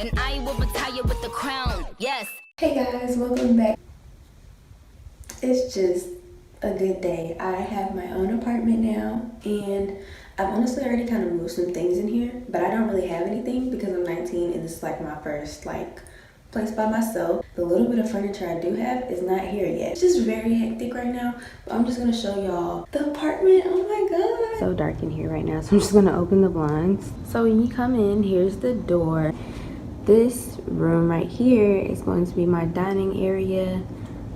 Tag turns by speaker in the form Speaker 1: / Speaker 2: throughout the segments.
Speaker 1: and I will retire with the crown. Yes.
Speaker 2: Hey guys, welcome back. It's just a good day. I have my own apartment now, and I've honestly already kind of moved some things in here, but I don't really have anything because I'm 19 and this is like my first place by myself. The little bit of furniture I do have is not here yet. It's just very hectic right now, but I'm just gonna show y'all the apartment. Oh my god, so dark in here right now, so I'm just gonna open the blinds. So when you come in, here's the door. This room right here is going to be my dining area.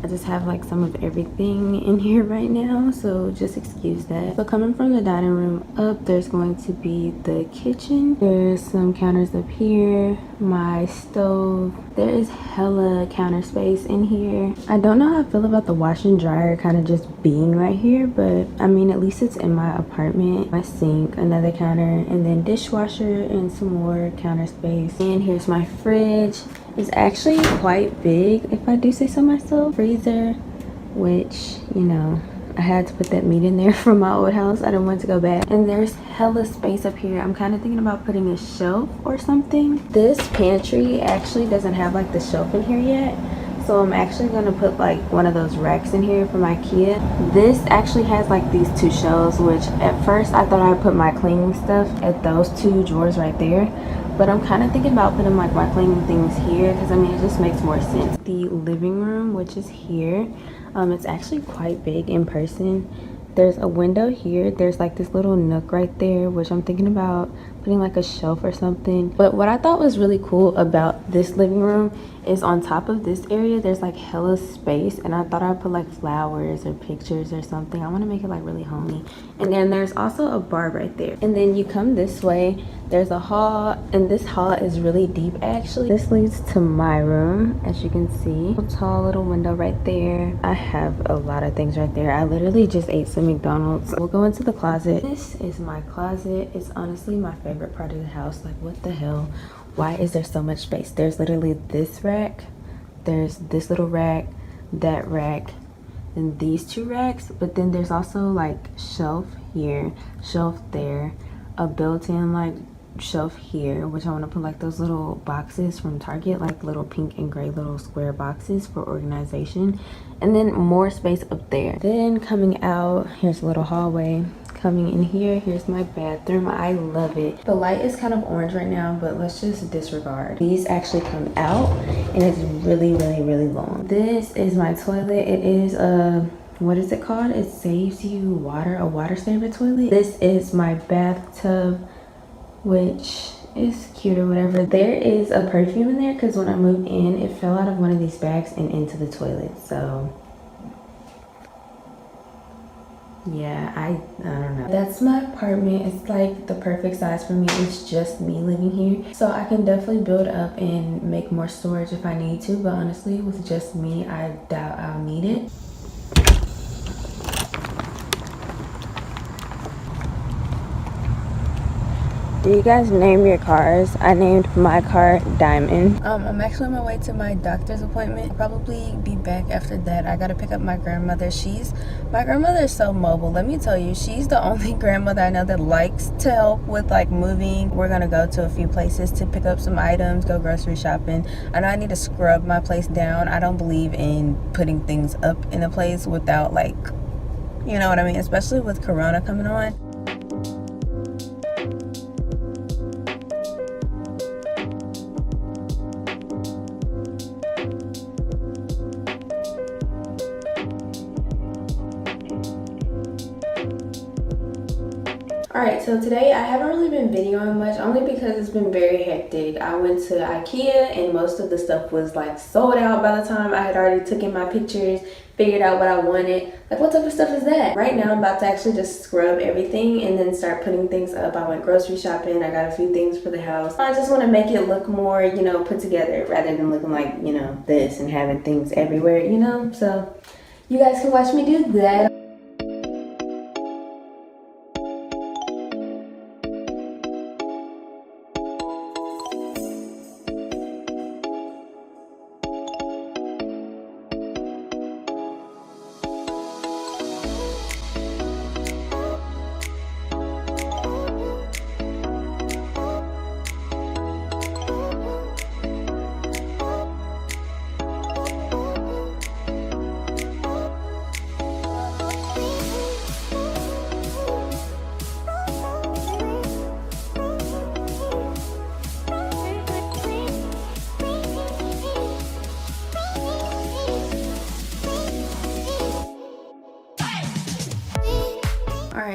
Speaker 2: I just have like some of everything in here right now, so just excuse that. So coming from the dining room up, there's going to be the kitchen. There's some counters up here, my stove. There is hella counter space in here. I don't know how I feel about the washer and dryer kind of just being right here, but I mean, at least it's in my apartment. My sink, another counter, and then dishwasher and some more counter space. And here's my fridge. It's actually quite big, if I do say so myself. Freezer, which, you know, I had to put that meat in there from my old house. I didn't want to go back. And there's hella space up here. I'm kind of thinking about putting a shelf or something. This pantry actually doesn't have like the shelf in here yet. So I'm actually gonna put like one of those racks in here from IKEA. This actually has like these two shelves, which at first I thought I'd put my cleaning stuff at those two drawers right there. But I'm kind of thinking about putting like my cleaning things here because I mean it just makes more sense. The living room, which is here, it's actually quite big in person. There's a window here. There's like this little nook right there, which I'm thinking about putting like a shelf or something. But what I thought was really cool about this living room is on top of this area there's like hella space, and I thought I'd put like flowers or pictures or something. I want to make it like really homey. And then there's also a bar right there. And then you come this way, there's a hall, and this hall is really deep actually. This leads to my room, as you can see. A tall little window right there. I have a lot of things right there. I literally just ate some McDonald's. We'll go into the closet. This is my closet. It's honestly my favorite part of the house. Like, what the hell? Why is there so much space? There's literally this rack, there's this little rack, that rack, and these two racks. But then there's also like shelf here, shelf there, a built-in like shelf here, which I want to put like those little boxes from Target, like little pink and gray little square boxes for organization. And then more space up there. Then coming out, here's a little hallway. Coming in here, here's my bathroom. I love it. The light is kind of orange right now, but let's just disregard. These actually come out and it's really long. This is my toilet. It is a, what is it called? It saves you water, a water saver toilet. This is my bathtub, which is cute or whatever. There is a perfume in there because when I moved in, it fell out of one of these bags and into the toilet. So yeah, I don't know. That's my apartment. It's like the perfect size for me. It's just me living here, so I can definitely build up and make more storage if I need to, but honestly with just me, I doubt I'll need it. Do you guys name your cars? I named my car Diamond. I'm actually on my way to my doctor's appointment. I'll probably be back after that. I gotta pick up my grandmother. My grandmother is so mobile. Let me tell you, she's the only grandmother I know that likes to help with like moving. We're gonna go to a few places to pick up some items, go grocery shopping. I know I need to scrub my place down. I don't believe in putting things up in a place without like, you know what I mean? Especially with Corona coming on. Alright, so today I haven't really been videoing much, only because it's been very hectic. I went to IKEA and most of the stuff was like sold out by the time I had already taken my pictures, figured out what I wanted. Like, what type of stuff is that? Right now I'm about to actually just scrub everything and then start putting things up. I went grocery shopping, I got a few things for the house. I just want to make it look more, you know, put together rather than looking like, you know, this and having things everywhere, you know? So you guys can watch me do that.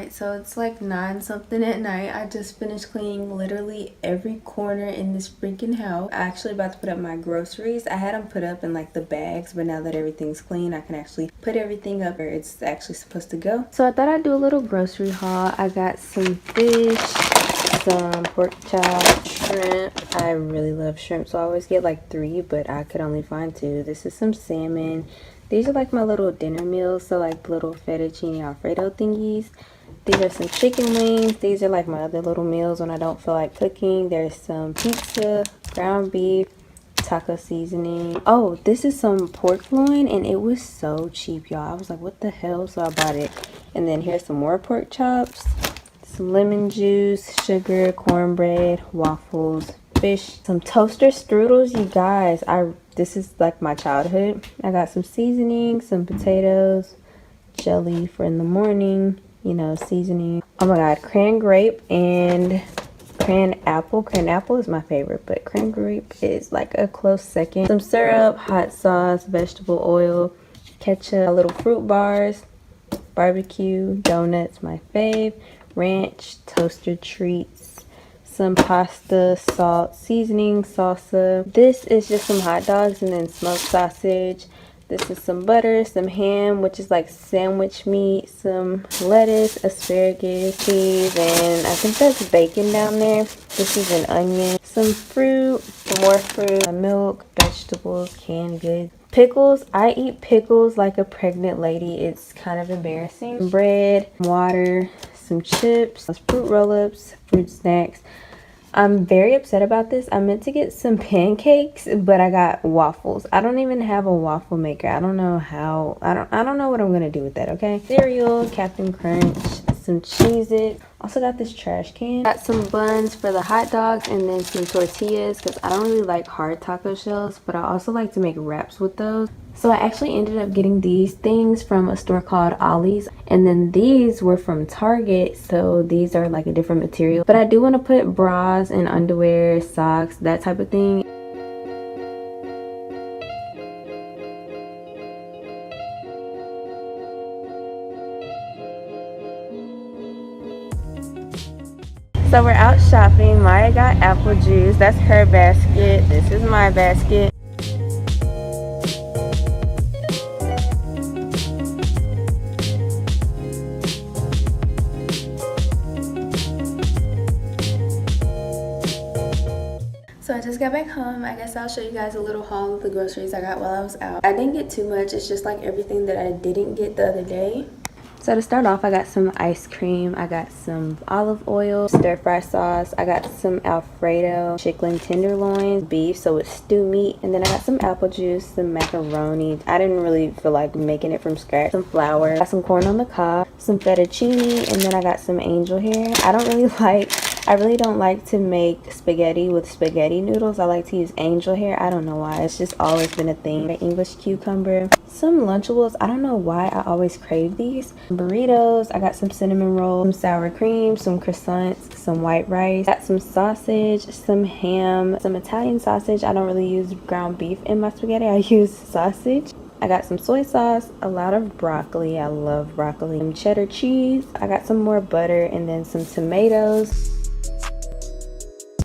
Speaker 2: Alright, so it's like 9 something at night. I just finished cleaning literally every corner in this freaking house. I actually about to put up my groceries. I had them put up in like the bags, but now that everything's clean, I can actually put everything up where it's actually supposed to go. So I thought I'd do a little grocery haul. I got some fish, some pork chop, shrimp. I really love shrimp, so I always get like 3, but I could only find 2. This is some salmon. These are like my little dinner meals, so like little fettuccine alfredo thingies. These are some chicken wings. These are like my other little meals when I don't feel like cooking. There's some pizza, ground beef, taco seasoning. Oh, this is some pork loin, and it was so cheap, y'all. I was like, what the hell? So I bought it. And then here's some more pork chops, some lemon juice, sugar, cornbread, waffles, fish, some toaster strudels. You guys, this is like my childhood. I got some seasoning, some potatoes, jelly for in the morning, you know, seasoning. Oh my god, cran grape and cran apple. Cran apple is my favorite, but cran grape is like a close second. Some syrup, hot sauce, vegetable oil, ketchup, little fruit bars, barbecue, donuts, my fave, ranch, toaster treats, some pasta, salt, seasoning, salsa. This is just some hot dogs and then smoked sausage. This is some butter, some ham, which is like sandwich meat, some lettuce, asparagus, cheese, and I think that's bacon down there. This is an onion, some fruit, more fruit, milk, vegetables, canned goods. Pickles. I eat pickles like a pregnant lady. It's kind of embarrassing. Bread, water, some chips, fruit roll-ups, fruit snacks. I'm very upset about this. I meant to get some pancakes, but I got waffles. I don't even have a waffle maker. I don't know how. I don't know what I'm gonna do with that, okay? Cereal, Captain Crunch, some Cheez-It. Also got this trash can. Got some buns for the hot dogs and then some tortillas because I don't really like hard taco shells, but I also like to make wraps with those. So I actually ended up getting these things from a store called Ollie's, and then these were from Target, so these are like a different material. But I do want to put bras and underwear, socks, that type of thing. So we're out shopping. Maya got apple juice. That's her basket. This is my basket. So I just got back home. I guess I'll show you guys a little haul of the groceries I got while I was out. I didn't get too much. It's just like everything that I didn't get the other day. So to start off, I got some ice cream, I got some olive oil, stir fry sauce, I got some Alfredo chicken tenderloin, beef, so it's stew meat, and then I got some apple juice, some macaroni. I didn't really feel like making it from scratch. Some flour, got some corn on the cob, some fettuccine, and then I got some angel hair. I really don't like to make spaghetti with spaghetti noodles. I like to use angel hair. I don't know why. It's just always been a thing. English cucumber. Some Lunchables. I don't know why I always crave these. Burritos. I got some cinnamon rolls, some sour cream, some croissants, some white rice. Got some sausage, some ham, some Italian sausage. I don't really use ground beef in my spaghetti. I use sausage. I got some soy sauce, a lot of broccoli. I love broccoli. Some cheddar cheese. I got some more butter and then some tomatoes.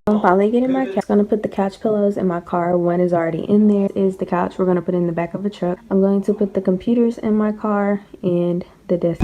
Speaker 2: I'm finally getting my couch. I'm going to put the couch pillows in my car. One is already in there. This is the couch we're going to put in the back of a truck. I'm going to put the computers in my car and the desk.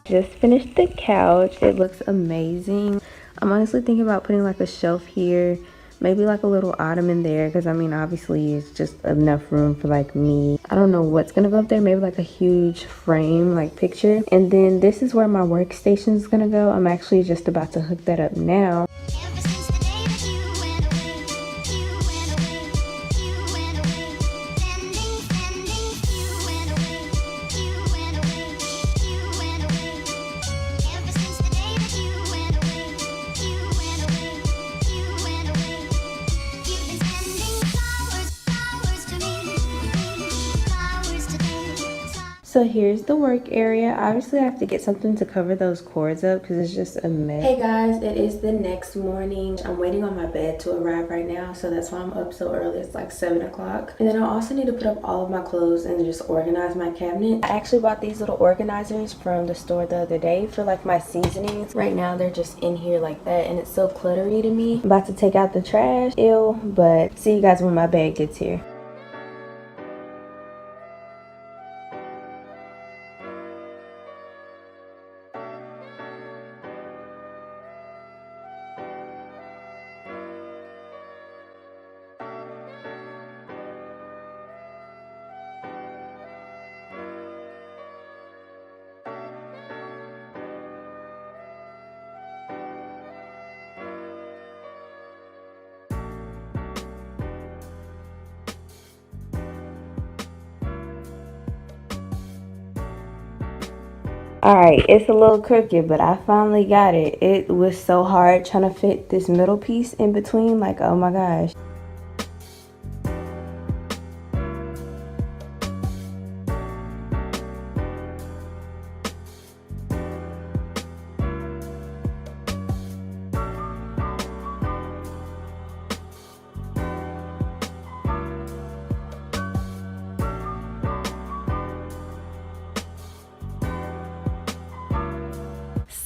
Speaker 2: Just finished the couch. It looks amazing. I'm honestly thinking about putting like a shelf here, maybe like a little ottoman there, because I mean obviously it's just enough room for like me. I don't know what's gonna go up there, maybe like a huge frame like picture. And then this is where my workstation is gonna go. I'm actually just about to hook that up now. So here's the work area. Obviously I have to get something to cover those cords up because it's just a mess. Hey guys, it is the next morning. I'm waiting on my bed to arrive right now, so that's why I'm up so early. It's like 7 o'clock. And then I also need to put up all of my clothes and just organize my cabinet. I actually bought these little organizers from the store the other day for like my seasonings. Right now they're just in here like that and it's so cluttery to me. I'm about to take out the trash, but see you guys when my bag gets here. Alright, it's a little crooked, but I finally got it. It was so hard trying to fit this middle piece in between, like, oh my gosh.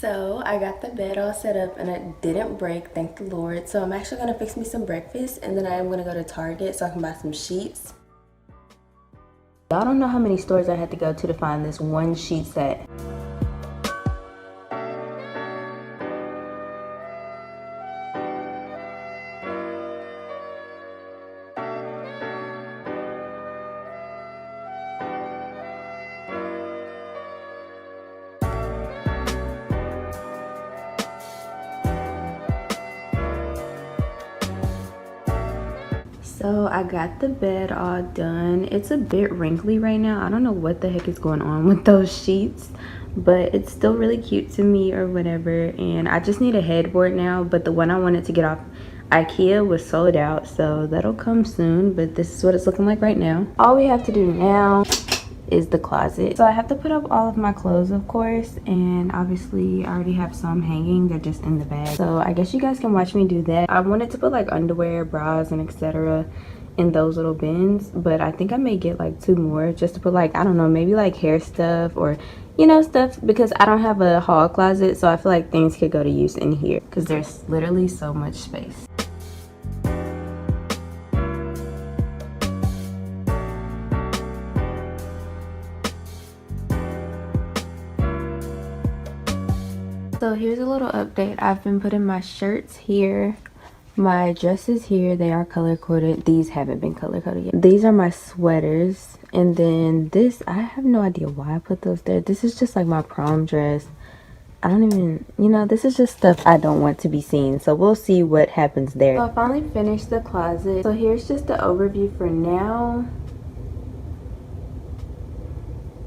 Speaker 2: So I got the bed all set up and it didn't break, thank the Lord. So I'm actually gonna fix me some breakfast and then I am gonna go to Target so I can buy some sheets. Y'all don't know how many stores I had to go to find this one sheet set. So I got the bed all done. It's a bit wrinkly right now. I don't know what the heck is going on with those sheets, but it's still really cute to me or whatever. And I just need a headboard now, but the one I wanted to get off IKEA was sold out, so that'll come soon. But this is what it's looking like right now. All we have to do now is the closet. So I have to put up all of my clothes, of course, and obviously I already have some hanging. They're just in the bag, so I guess you guys can watch me do that. I wanted to put like underwear, bras, and etc. in those little bins, but I think I may get like 2 more just to put like, I don't know, maybe like hair stuff or you know, stuff, because I don't have a hall closet, so I feel like things could go to use in here because there's literally so much space. So here's a little update. I've been putting my shirts here, my dresses here. They are color coded. These haven't been color coded yet. These are my sweaters, and then this, I have no idea why I put those there. This is just like my prom dress. I don't even, you know, this is just stuff I don't want to be seen, so we'll see what happens there. So I finally finished the closet. So here's just the overview for now.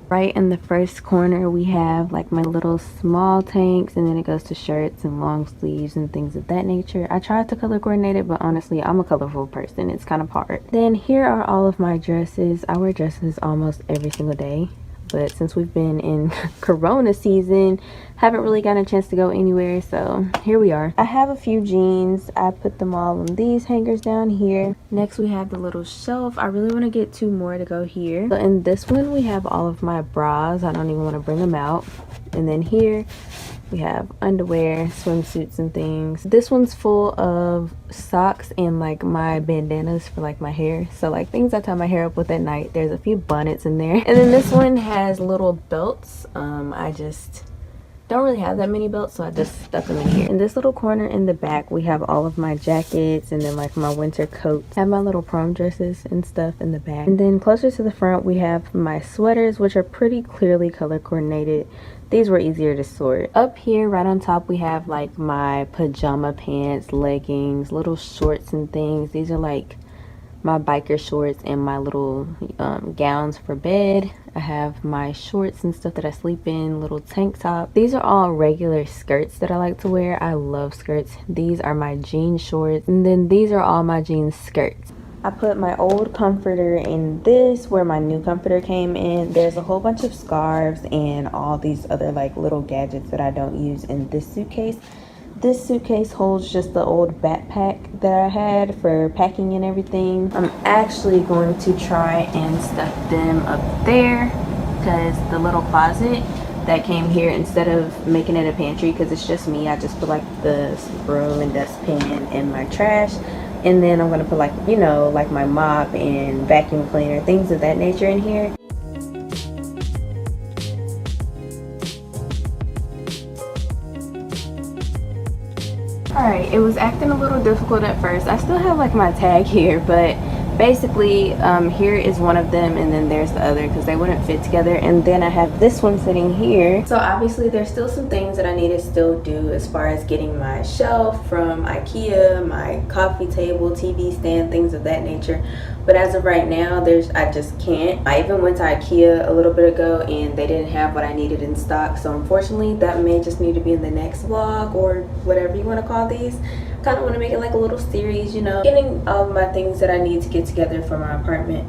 Speaker 2: Right in the first corner we have like my little small tanks, and then it goes to shirts and long sleeves and things of that nature. I tried to color coordinate it, but honestly I'm a colorful person. It's kind of hard. Then here are all of my dresses. I wear dresses almost every single day, but since we've been in Corona season, haven't really gotten a chance to go anywhere, so here we are. I have a few jeans. I put them all on these hangers down here. Next we have the little shelf. I really want to get 2 more to go here. So in this one we have all of my bras. I don't even want to bring them out. And then here we have underwear, swimsuits, and things. This one's full of socks and like my bandanas for like my hair, so like things I tie my hair up with at night. There's a few bonnets in there. And then this one has little belts. I just don't really have that many belts, so I just stuck them in here. In this little corner in the back, we have all of my jackets and then like my winter coats. I have my little prom dresses and stuff in the back. And then closer to the front, we have my sweaters, which are pretty clearly color coordinated. These were easier to sort. Up here, right on top, we have like my pajama pants, leggings, little shorts and things. These are like my biker shorts and my little gowns for bed. I have my shorts and stuff that I sleep in, little tank top. These are all regular skirts that I like to wear. I love skirts. These are my jean shorts, and then these are all my jean skirts. I put my old comforter in this where my new comforter came in. There's a whole bunch of scarves and all these other like little gadgets that I don't use in this suitcase. This suitcase holds just the old backpack that I had for packing and everything. I'm actually going to try and stuff them up there because the little closet that came here, instead of making it a pantry because it's just me, I just put like the broom and dustpan and my trash. And then I'm going to put like, you know, like my mop and vacuum cleaner, things of that nature in here. Alright, it was acting a little difficult at first. I still have like my tag here, but basically here is one of them and then there's the other because they wouldn't fit together. And then I have this one sitting here. So obviously there's still some things that I need to still do as far as getting my shelf from IKEA, my coffee table, TV stand, things of that nature. But as of right now, I just can't. I even went to IKEA a little bit ago and they didn't have what I needed in stock. So unfortunately, that may just need to be in the next vlog or whatever you want to call these. Kind of want to make it like a little series, you know, getting all of my things that I need to get together for my apartment.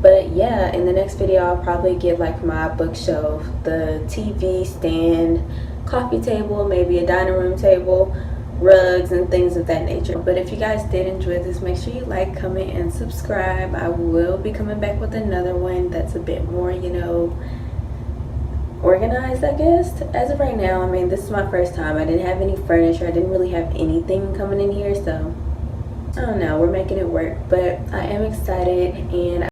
Speaker 2: But yeah, in the next video, I'll probably get like my bookshelf, the TV stand, coffee table, maybe a dining room table, rugs and things of that nature. But if you guys did enjoy this, make sure you like, comment, and subscribe. I will be coming back with another one that's a bit more, you know, organized, I guess. As of right now, I mean, this is my first time. I didn't have any furniture. I didn't really have anything coming in here, so I don't know, we're making it work. But I am excited and